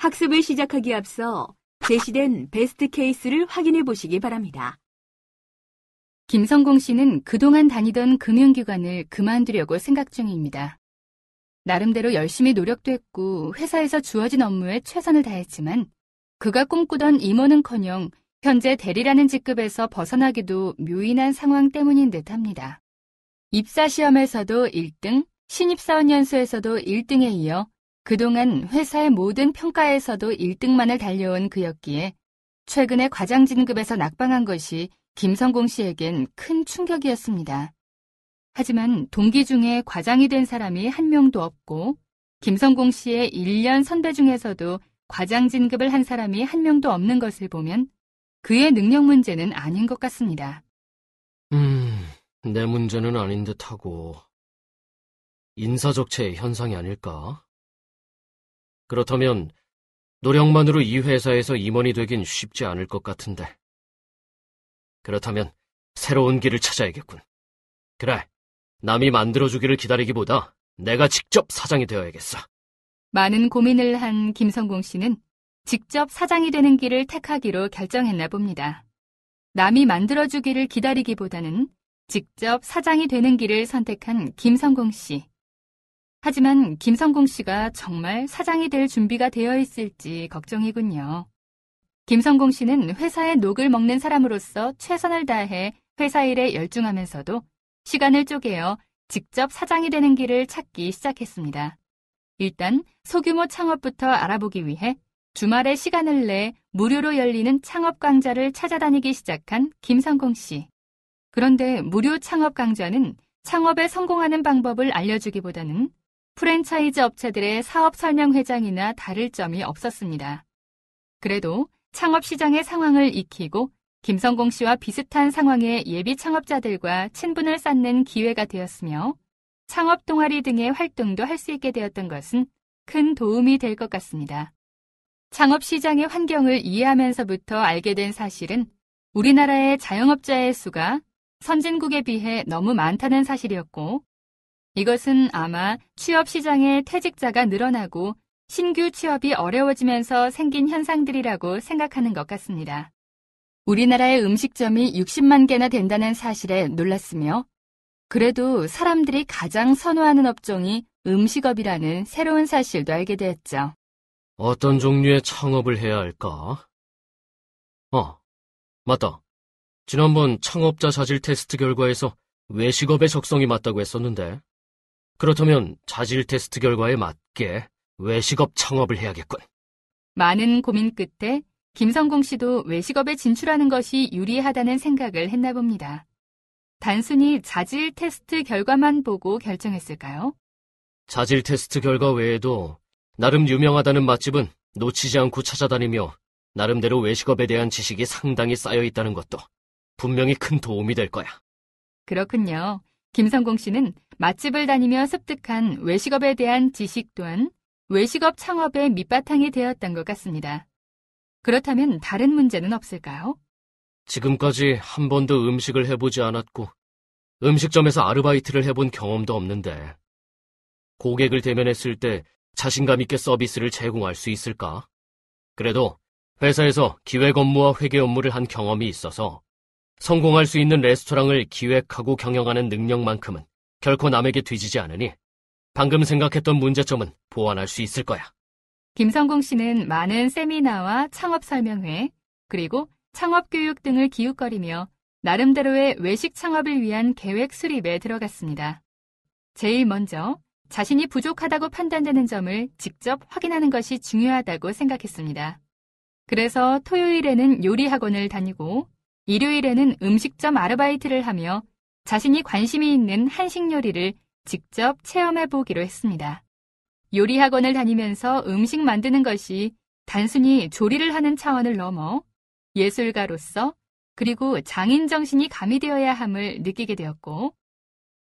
학습을 시작하기에 앞서 제시된 베스트 케이스를 확인해 보시기 바랍니다. 김성공 씨는 그동안 다니던 금융기관을 그만두려고 생각 중입니다. 나름대로 열심히 노력도 했고 회사에서 주어진 업무에 최선을 다했지만 그가 꿈꾸던 임원은커녕 현재 대리라는 직급에서 벗어나기도 묘인한 상황 때문인 듯합니다. 입사시험에서도 1등, 신입사원 연수에서도 1등에 이어 그동안 회사의 모든 평가에서도 1등만을 달려온 그였기에 최근에 과장 진급에서 낙방한 것이 김성공 씨에겐 큰 충격이었습니다. 하지만 동기 중에 과장이 된 사람이 한 명도 없고 김성공 씨의 1년 선배 중에서도 과장 진급을 한 사람이 한 명도 없는 것을 보면 그의 능력 문제는 아닌 것 같습니다. 내 문제는 아닌 듯하고 인사적체의 현상이 아닐까? 그렇다면 노력만으로 이 회사에서 임원이 되긴 쉽지 않을 것 같은데. 그렇다면 새로운 길을 찾아야겠군. 그래, 남이 만들어주기를 기다리기보다 내가 직접 사장이 되어야겠어. 많은 고민을 한 김성공 씨는 직접 사장이 되는 길을 택하기로 결정했나 봅니다. 남이 만들어주기를 기다리기보다는 직접 사장이 되는 길을 선택한 김성공 씨. 하지만 김성공 씨가 정말 사장이 될 준비가 되어 있을지 걱정이군요. 김성공 씨는 회사의 녹을 먹는 사람으로서 최선을 다해 회사 일에 열중하면서도 시간을 쪼개어 직접 사장이 되는 길을 찾기 시작했습니다. 일단 소규모 창업부터 알아보기 위해 주말에 시간을 내 무료로 열리는 창업 강좌를 찾아다니기 시작한 김성공 씨. 그런데 무료 창업 강좌는 창업에 성공하는 방법을 알려주기보다는 프랜차이즈 업체들의 사업 설명 회장이나 다를 점이 없었습니다. 그래도 창업 시장의 상황을 익히고 김성공 씨와 비슷한 상황의 예비 창업자들과 친분을 쌓는 기회가 되었으며 창업 동아리 등의 활동도 할 수 있게 되었던 것은 큰 도움이 될 것 같습니다. 창업 시장의 환경을 이해하면서부터 알게 된 사실은 우리나라의 자영업자의 수가 선진국에 비해 너무 많다는 사실이었고 이것은 아마 취업 시장의 퇴직자가 늘어나고 신규 취업이 어려워지면서 생긴 현상들이라고 생각하는 것 같습니다. 우리나라의 음식점이 60만 개나 된다는 사실에 놀랐으며 그래도 사람들이 가장 선호하는 업종이 음식업이라는 새로운 사실도 알게 되었죠. 어떤 종류의 창업을 해야 할까? 맞다. 지난번 창업자 자질 테스트 결과에서 외식업의 적성이 맞다고 했었는데 그렇다면 자질 테스트 결과에 맞게 외식업 창업을 해야겠군. 많은 고민 끝에 김성공 씨도 외식업에 진출하는 것이 유리하다는 생각을 했나 봅니다. 단순히 자질 테스트 결과만 보고 결정했을까요? 자질 테스트 결과 외에도 나름 유명하다는 맛집은 놓치지 않고 찾아다니며 나름대로 외식업에 대한 지식이 상당히 쌓여 있다는 것도 분명히 큰 도움이 될 거야. 그렇군요. 김성공 씨는 맛집을 다니며 습득한 외식업에 대한 지식 또한 외식업 창업의 밑바탕이 되었던 것 같습니다. 그렇다면 다른 문제는 없을까요? 지금까지 한 번도 음식을 해보지 않았고 음식점에서 아르바이트를 해본 경험도 없는데 고객을 대면했을 때 자신감 있게 서비스를 제공할 수 있을까? 그래도 회사에서 기획 업무와 회계 업무를 한 경험이 있어서 성공할 수 있는 레스토랑을 기획하고 경영하는 능력만큼은 결코 남에게 뒤지지 않으니 방금 생각했던 문제점은 보완할 수 있을 거야. 김성공 씨는 많은 세미나와 창업 설명회, 그리고 창업 교육 등을 기웃거리며 나름대로의 외식 창업을 위한 계획 수립에 들어갔습니다. 제일 먼저 자신이 부족하다고 판단되는 점을 직접 확인하는 것이 중요하다고 생각했습니다. 그래서 토요일에는 요리 학원을 다니고 일요일에는 음식점 아르바이트를 하며 자신이 관심이 있는 한식 요리를 직접 체험해 보기로 했습니다. 요리 학원을 다니면서 음식 만드는 것이 단순히 조리를 하는 차원을 넘어 예술가로서 그리고 장인 정신이 가미되어야 함을 느끼게 되었고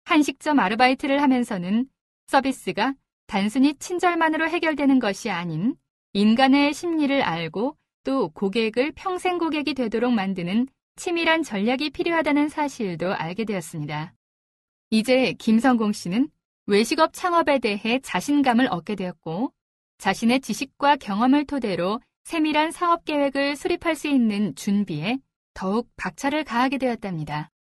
한식점 아르바이트를 하면서는 서비스가 단순히 친절만으로 해결되는 것이 아닌 인간의 심리를 알고 또 고객을 평생 고객이 되도록 만드는 치밀한 전략이 필요하다는 사실도 알게 되었습니다. 이제 김성공 씨는 외식업 창업에 대해 자신감을 얻게 되었고 자신의 지식과 경험을 토대로 세밀한 사업 계획을 수립할 수 있는 준비에 더욱 박차를 가하게 되었답니다.